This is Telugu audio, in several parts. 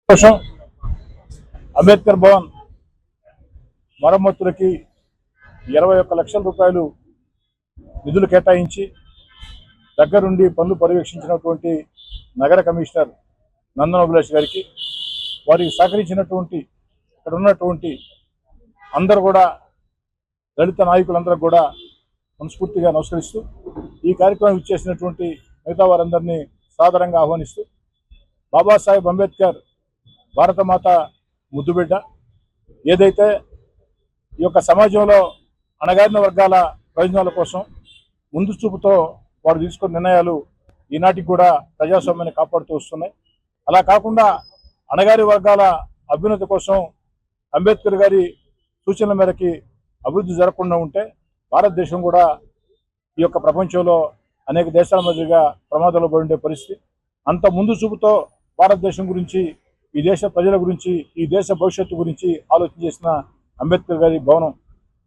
సంతోషం. అంబేద్కర్ భవన్ మరమ్మతులకి 21 లక్షల రూపాయలు నిధులు కేటాయించి దగ్గరుండి పనులు పర్యవేక్షించినటువంటి నగర కమిషనర్ నందన్ అభిలాష్ గారికి, వారికి సహకరించినటువంటి ఇక్కడ ఉన్నటువంటి అందరూ కూడా దళిత నాయకులందరూ కూడా మనస్ఫూర్తిగా నమస్కరిస్తూ ఈ కార్యక్రమం ఇచ్చేసినటువంటి మిగతా వారందరినీ సాదరంగా ఆహ్వానిస్తూ, బాబాసాహెబ్ అంబేద్కర్ భారతమాత ముద్దుబిడ్డ, ఏదైతే ఈ యొక్క సమాజంలో అణగారిన వర్గాల ప్రయోజనాల కోసం ముందు చూపుతో వారు తీసుకున్న నిర్ణయాలు ఈనాటికి కూడా ప్రజాస్వామ్యాన్ని కాపాడుతూ వస్తున్నాయి. అలా కాకుండా అణగారి వర్గాల అభ్యున్నతి కోసం అంబేద్కర్ గారి సూచనల మేరకి అభివృద్ధి జరగకుండా ఉంటే భారతదేశం కూడా ఈ యొక్క ప్రపంచంలో అనేక దేశాల మధ్యగా ప్రమాదంలో పడి ఉండే పరిస్థితి. అంత ముందు చూపుతో భారతదేశం గురించి, ఈ దేశ ప్రజల గురించి, ఈ దేశ భవిష్యత్తు గురించి ఆలోచన చేసిన అంబేద్కర్ గారి భవనం,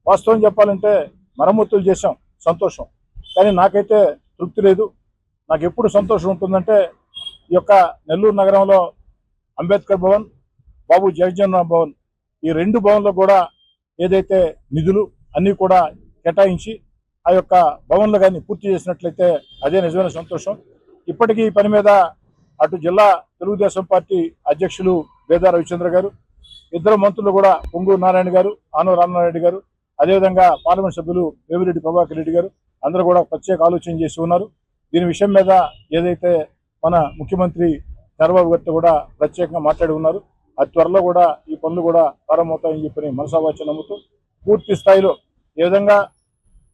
వాస్తవం చెప్పాలంటే మరమ్మతులు చేశాం, సంతోషం. కానీ నాకైతే తృప్తి లేదు. నాకు ఎప్పుడు సంతోషం ఉంటుందంటే ఈ యొక్క నెల్లూరు నగరంలో అంబేద్కర్ భవన్, బాబు జగజ్జీవన్ భవన్, ఈ రెండు భవన్లు కూడా ఏదైతే నిధులు అన్నీ కూడా కేటాయించి ఆ యొక్క భవన్లు కానీ పూర్తి చేసినట్లయితే అదే నిజమైన సంతోషం. ఇప్పటికీ ఈ పని మీద అటు జిల్లా తెలుగుదేశం పార్టీ అధ్యక్షులు బేదా రవిచంద్ర గారు, ఇద్దరు మంత్రులు కూడా పొంగూరు నారాయణ గారు, ఆనవ రామనారాయణ గారు, అదేవిధంగా పార్లమెంట్ సభ్యులు వేమిరెడ్డి ప్రభాకర్ రెడ్డి గారు అందరూ కూడా ప్రత్యేక ఆలోచన చేసి ఉన్నారు. దీని విషయం మీద ఏదైతే మన ముఖ్యమంత్రి చంద్రబాబు గారితో కూడా ప్రత్యేకంగా మాట్లాడి ఉన్నారు. అతి త్వరలో కూడా ఈ పనులు కూడా ప్రారంభమవుతాయని చెప్పి మనసావాచ్యం నమ్ముతూ, పూర్తి స్థాయిలో ఏ విధంగా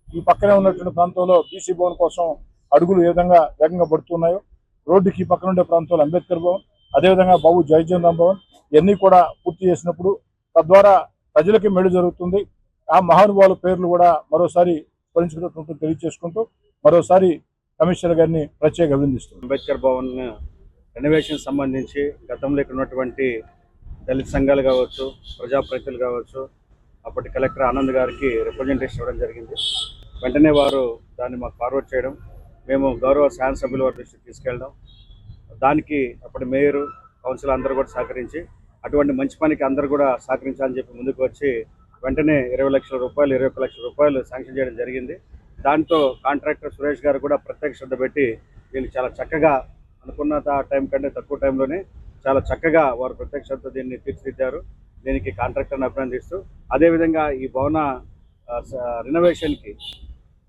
ఈ పక్కనే ఉన్నటువంటి ప్రాంతంలో బీసీ భవన్ కోసం అడుగులు ఏ విధంగా వేగంగా పడుతున్నాయో, రోడ్డుకి పక్కన ఉండే ప్రాంతంలో అంబేద్కర్ భవన్, అదేవిధంగా బాబు జగజ్జీవన్ భవన్ ఇవన్నీ కూడా పూర్తి చేసినప్పుడు తద్వారా ప్రజలకి మేలు జరుగుతుంది. ఆ మహానుభావుల పేర్లు కూడా మరోసారి స్మరించుకున్నట్టు తెలియజేసుకుంటూ మరోసారి కమిషనర్ గారిని ప్రత్యేక అభినందిస్తుంది. అంబేద్కర్ భవన్ రెనోవేషన్ సంబంధించి గతంలో ఇక్కడ ఉన్నటువంటి దళిత సంఘాలు కావచ్చు, ప్రజాప్రతినిధులు కావచ్చు, అప్పటి కలెక్టర్ ఆనంద్ గారికి రిప్రజెంటేషన్ ఇవ్వడం జరిగింది. వెంటనే వారు దాన్ని మాకు ఫార్వర్డ్ చేయడం, మేము గౌరవ శాసనసభ్యుల వారి దృష్టికి తీసుకెళ్ళడం, దానికి అప్పటి మేయరు, కౌన్సిల్ అందరూ కూడా సహకరించి అటువంటి మంచి పనికి అందరూ కూడా సహకరించాలని చెప్పి ముందుకు వచ్చి వెంటనే 20 లక్షల రూపాయలు 21 లక్షల రూపాయలు శాంక్షన్ చేయడం జరిగింది. దాంతో కాంట్రాక్టర్ సురేష్ గారు కూడా ప్రత్యేక శ్రద్ధ పెట్టి దీన్ని చాలా చక్కగా, అనుకున్న టైం కంటే తక్కువ టైంలోనే చాలా చక్కగా వారు ప్రత్యేక శ్రద్ధ దీన్ని తీర్చిదిద్దారు. దీనికి కాంట్రాక్టర్ని అభినందిస్తూ, అదేవిధంగా ఈ భవన రెనోవేషన్కి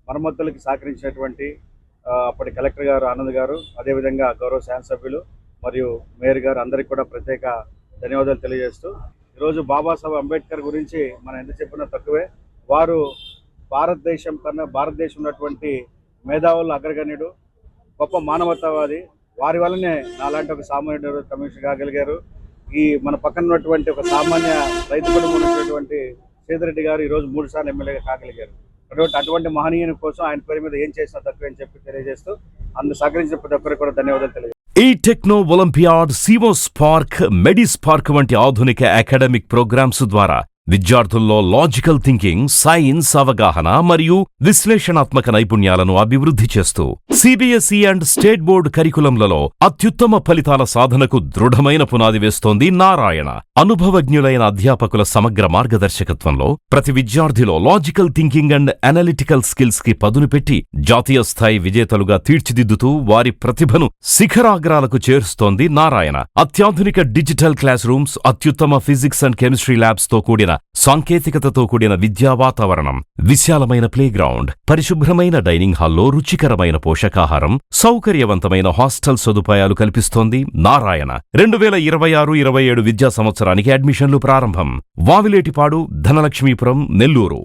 మరమ్మతులకి సహకరించినటువంటి అప్పటి కలెక్టర్ గారు ఆనంద్ గారు, అదేవిధంగా గౌరవ శాసనసభ్యులు మరియు మేయర్ గారు అందరికీ కూడా ప్రత్యేక ధన్యవాదాలు తెలియజేస్తూ, ఈరోజు బాబాసాహెబ్ అంబేద్కర్ గురించి మనం ఎంత చెప్పినా తక్కువే. వారు భారతదేశం ఉన్నటువంటి మేధావుల అగ్రగణ్యుడు, గొప్ప మానవతావాది. వారి వల్లనే నాలాంటి ఒక సామాన్యుడు కమిషనర్ కాగలిగారు. ఈ మన పక్కన ఉన్నటువంటి ఒక సామాన్య రైతు కుటుంబం ఉన్నటువంటి సేదిరెడ్డి గారు ఈరోజు 3 సార్లు ఎమ్మెల్యేగా కాగలిగారు. అటువంటి మహనీయుని కోసం ఆయన పేరు మీద ఏం చేసినా తక్కువ అని చెప్పి తెలియజేస్తూ, అందుకు సహకరించిన ప్రతి ఒక్కరికి కూడా ధన్యవాదాలు తెలియజేస్తారు. ఈ టెక్నో ఒలింపియాడ్, సివో స్పార్క్, మెడి స్పార్క్ వంటి ఆధునిక అకాడమిక్ ప్రోగ్రామ్స్ ద్వారా విద్యార్థుల్లో లాజికల్ థింకింగ్, సైన్స్ అవగాహన మరియు విశ్లేషణాత్మక నైపుణ్యాలను అభివృద్ధి చేస్తూ సిబిఎస్ఈ అండ్ స్టేట్ బోర్డు కరికులంలలో అత్యుత్తమ ఫలితాల సాధనకు దృఢమైన పునాది వేస్తోంది నారాయణ. అనుభవజ్ఞులైన అధ్యాపకుల సమగ్ర మార్గదర్శకత్వంలో ప్రతి విద్యార్థిలో logical thinking and analytical skills కి పదును పెట్టి జాతీయ స్థాయి విజేతలుగా తీర్చిదిద్దుతూ వారి ప్రతిభను శిఖరాగ్రాలకు చేరుస్తోంది నారాయణ. అత్యాధునిక డిజిటల్ క్లాస్ రూమ్స్, అత్యుత్తమ ఫిజిక్స్ అండ్ కెమిస్ట్రీ ల్యాబ్స్ తో కూడిన సాంకేతికతతో కూడిన విద్యా వాతావరణం, విశాలమైన ప్లేగ్రౌండ్, పరిశుభ్రమైన డైనింగ్ హాల్లో రుచికరమైన పోషకాహారం, సౌకర్యవంతమైన హాస్టల్ సదుపాయాలు కల్పిస్తోంది నారాయణ. 2026-27 విద్యా సంవత్సరానికి అడ్మిషన్లు ప్రారంభం. వావిలేటిపాడు, ధనలక్ష్మీపురం, నెల్లూరు.